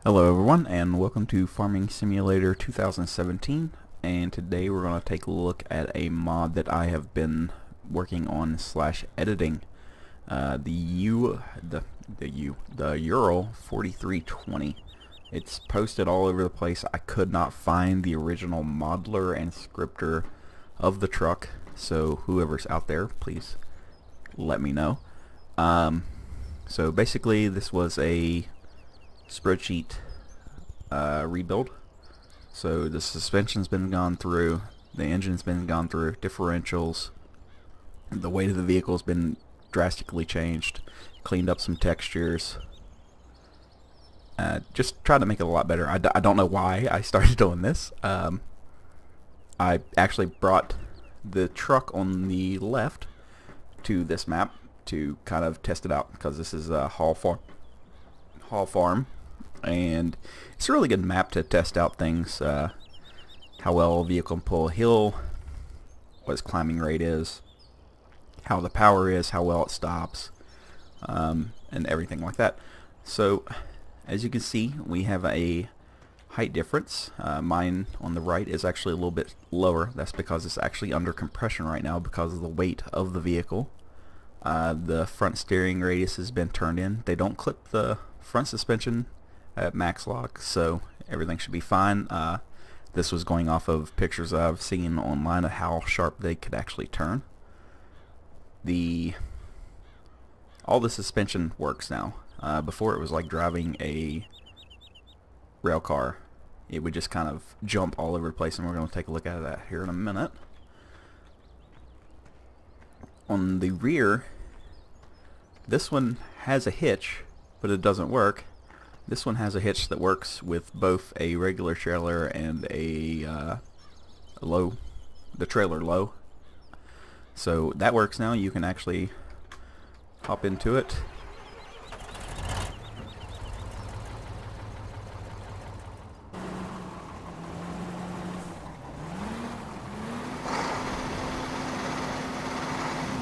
Hello everyone, and welcome to Farming Simulator 2017, and today we're going to take a look at a mod that I have been working on / editing, the URAL 4320. It's posted all over the place. I could not find the original modeler and scripter of the truck, so whoever's out there, please let me know. So basically this was a spreadsheet rebuild. So the suspension's been gone through, the engine's been gone through, differentials, the weight of the vehicle's been drastically changed, cleaned up some textures, just tried to make it a lot better. I don't know why I started doing this. I actually brought the truck on the left to this map to kind of test it out, because this is a Hall Farm, and it's a really good map to test out things, how well a vehicle can pull a hill, what its climbing rate is, how the power is, how well it stops, and everything like that. So as you can see, we have a height difference. Mine on the right is actually a little bit lower. That's because it's actually under compression right now because of the weight of the vehicle. The front steering radius has been turned in. They don't clip the front suspension at max lock, so everything should be fine. This was going off of pictures I've seen online of how sharp they could actually turn. All the suspension works now. Before it was like driving a rail car. It would just kind of jump all over the place, and we're going to take a look at that here in a minute. On the rear, this one has a hitch, but it doesn't work. This one has a hitch that works with both a regular trailer and the trailer low. So that works now. You can actually hop into it.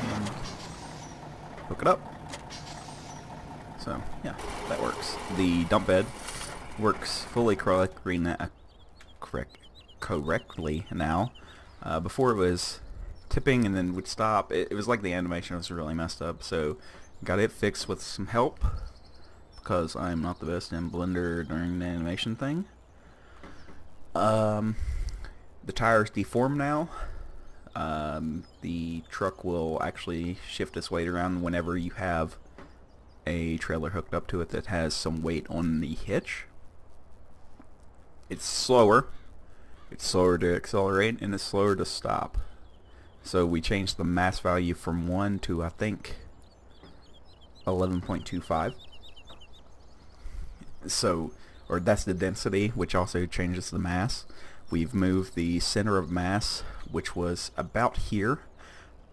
And hook it up. So yeah, that works. The dump bed works fully correctly now. Before it was tipping and then would stop. It was like the animation was really messed up, so got it fixed with some help, because I'm not the best in Blender during the animation thing. The tires deform now. The truck will actually shift its weight around whenever you have a trailer hooked up to it that has some weight on the hitch. It's slower to accelerate, and it's slower to stop. So we changed the mass value from 1 to, I think, 11.25. So, or that's the density, which also changes the mass. We've moved the center of mass, which was about here,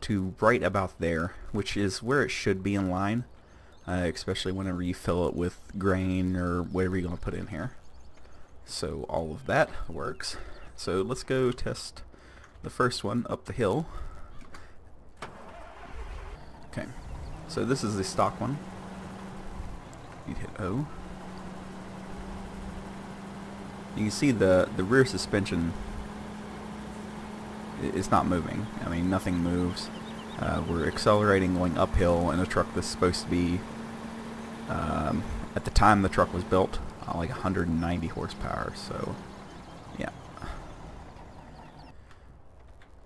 to right about there, which is where it should be in line. Especially whenever you fill it with grain or whatever you're going to put in here. So all of that works. So let's go test the first one up the hill. Okay, so this is the stock one. You'd hit O. You can see the rear suspension is not moving. I mean, nothing moves. We're accelerating going uphill in a truck that's supposed to be, at the time the truck was built, like 190 horsepower, so yeah.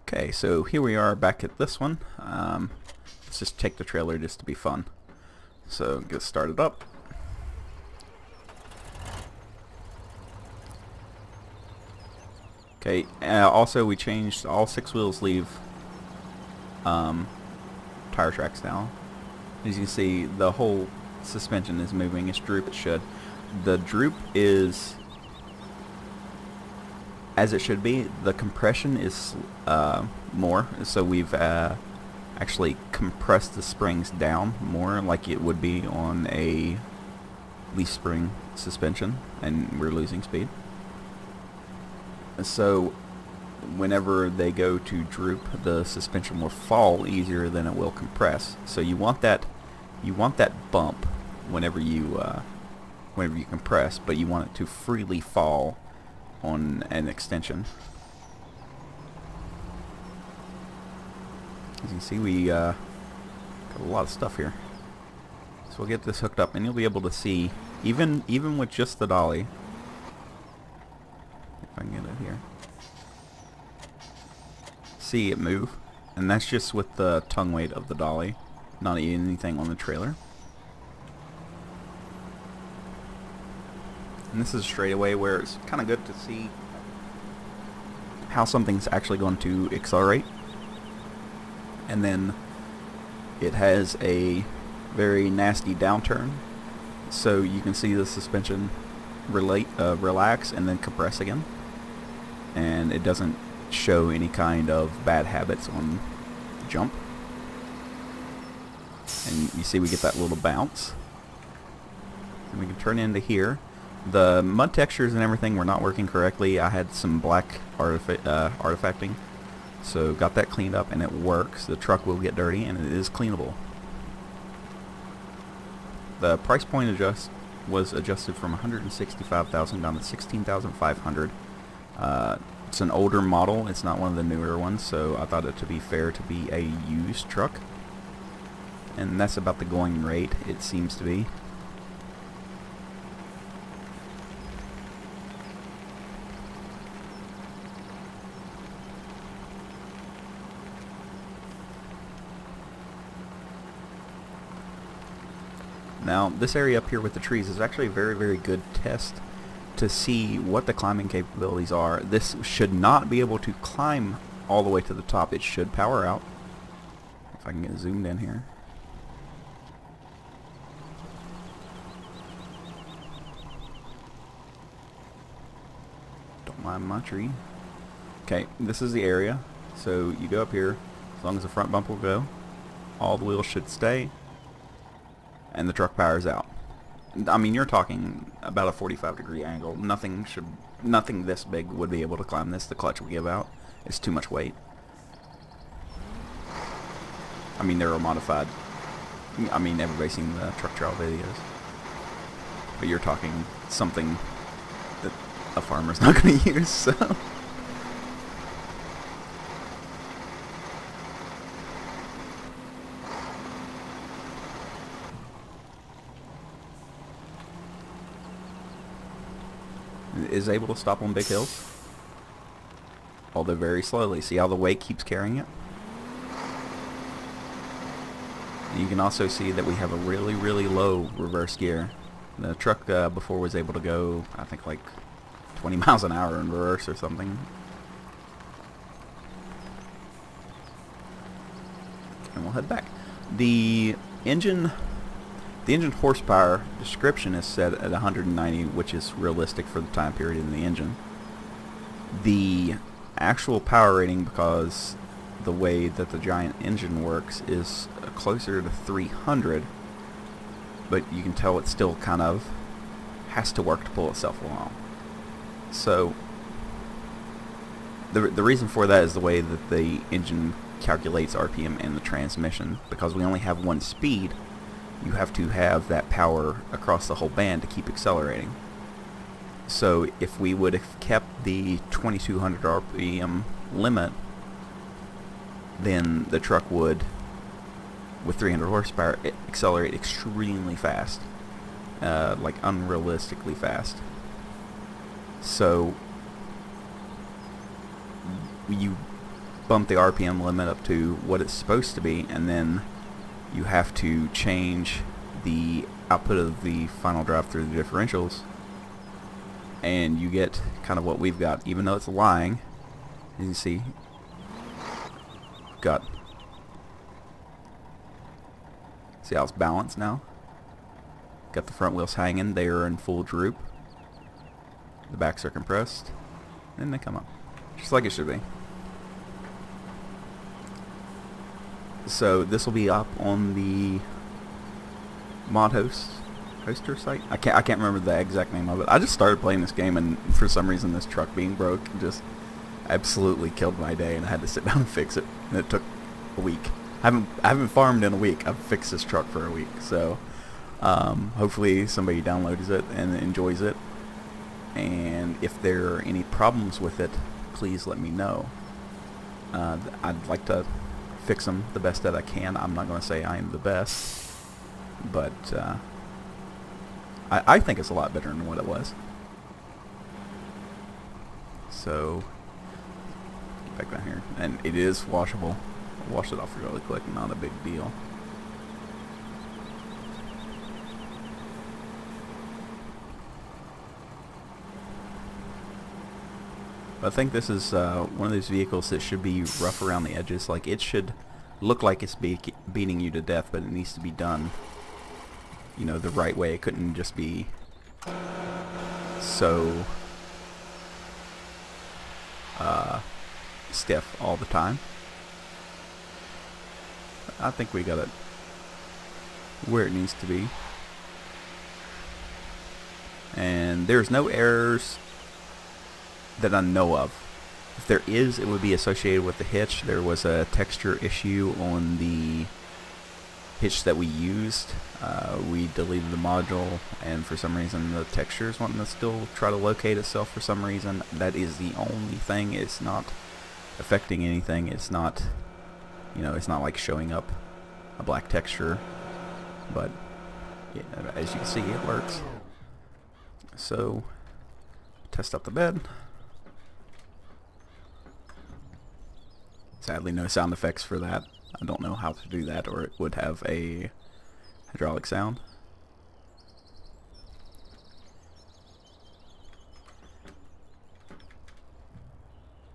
Okay, so here we are back at this one. Let's just take the trailer just to be fun. So get started up. Okay, also we changed all 6 wheels leave tire tracks now. As you can see, the whole suspension is moving. It's droop. It should. The droop is as it should be. The compression is more, so we've actually compressed the springs down more, like it would be on a leaf spring suspension, and we're losing speed. So whenever they go to droop, the suspension will fall easier than it will compress. So you want that bump whenever you whenever you compress, but you want it to freely fall on an extension. As you can see, we got a lot of stuff here. So we'll get this hooked up, and you'll be able to see, even with just the dolly, if I can get it here, see it move, and that's just with the tongue weight of the dolly, not anything on the trailer. And this is a straightaway where it's kind of good to see how something's actually going to accelerate. And then it has a very nasty downturn, so you can see the suspension relax and then compress again, and it doesn't show any kind of bad habits on jump. And you see we get that little bounce, and we can turn into here. The mud textures and everything were not working correctly. I had some black artifacting, so got that cleaned up, and it works. The truck will get dirty, and it is cleanable. The price point was adjusted from $165,000 down to $16,500. It's an older model. It's not one of the newer ones, so I thought it to be fair to be a used truck, and that's about the going rate, it seems to be. Now, this area up here with the trees is actually a very, very good test to see what the climbing capabilities are. This should not be able to climb all the way to the top. It should power out. If I can get zoomed in here. Don't mind my tree. Okay, this is the area. So you go up here, as long as the front bumper will go, all the wheels should stay, and the truck powers out. I mean, you're talking about a 45-degree angle. Nothing this big would be able to climb this. The clutch will give out. It's too much weight. I mean, they're modified. I mean, everybody's seen the truck trial videos. But you're talking something that a farmer's not going to use, so... is able to stop on big hills, although very slowly. See how the weight keeps carrying it? And you can also see that we have a really, really low reverse gear. The truck before was able to go, I think, like 20 miles an hour in reverse or something. And we'll head back. The engine horsepower description is set at 190, which is realistic for the time period in the engine. The actual power rating, because the way that the giant engine works, is closer to 300, but you can tell it still kind of has to work to pull itself along. So the reason for that is the way that the engine calculates RPM in the transmission. Because we only have one speed, you have to have that power across the whole band to keep accelerating. So if we would have kept the 2200 RPM limit, then the truck would, with 300 horsepower, accelerate extremely fast, like unrealistically fast. So you bump the RPM limit up to what it's supposed to be, and then you have to change the output of the final drive through the differentials, and you get kind of what we've got. Even though it's lying, as you see, see how it's balanced now? Got the front wheels hanging, they are in full droop. The backs are compressed, and they come up, just like it should be. So this will be up on the ModHoster site. I can't remember the exact name of it. I just started playing this game, and for some reason this truck being broke just absolutely killed my day, and I had to sit down and fix it. And it took a week. I haven't farmed in a week. I've fixed this truck for a week. So Hopefully somebody downloads it and enjoys it. And if there are any problems with it, please let me know. I'd like to fix them the best that I can. I'm not going to say I am the best, but I think it's a lot better than what it was. So, get back down here. And it is washable. I'll wash it off really quick, not a big deal. I think this is one of those vehicles that should be rough around the edges. Like, it should look like it's beating you to death, but it needs to be done, you know, the right way. It couldn't just be so stiff all the time. I think we got it where it needs to be. And there's no errors that I know of. If there is, it would be associated with the hitch. There was a texture issue on the hitch that we used. We deleted the module, and for some reason the texture is wanting to still try to locate itself for some reason. That is the only thing. It's not affecting anything. It's not, you know, it's not like showing up a black texture, but yeah, as you can see, it works. So, test out the bed. Sadly, no sound effects for that. I don't know how to do that, or it would have a hydraulic sound.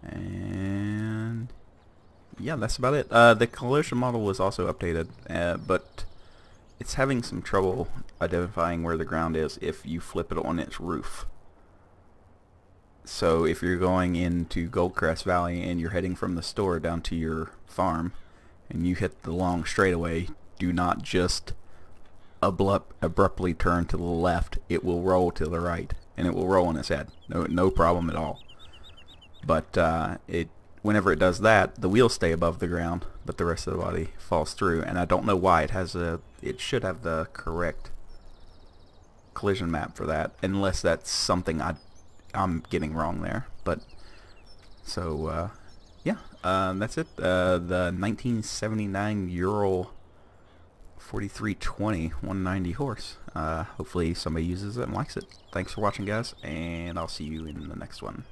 And yeah, that's about it. The collision model was also updated, but it's having some trouble identifying where the ground is if you flip it on its roof. So if you're going into Goldcrest Valley and you're heading from the store down to your farm and you hit the long straightaway, do not just abruptly turn to the left. It will roll to the right, and it will roll on its head. No problem at all. But whenever it does that, the wheels stay above the ground, but the rest of the body falls through. And I don't know why. It should have the correct collision map for that, unless that's something I'm getting wrong there. But so yeah, that's it. The 1979 URAL 4320 190 horse. Hopefully somebody uses it and likes it. Thanks for watching, guys, and I'll see you in the next one.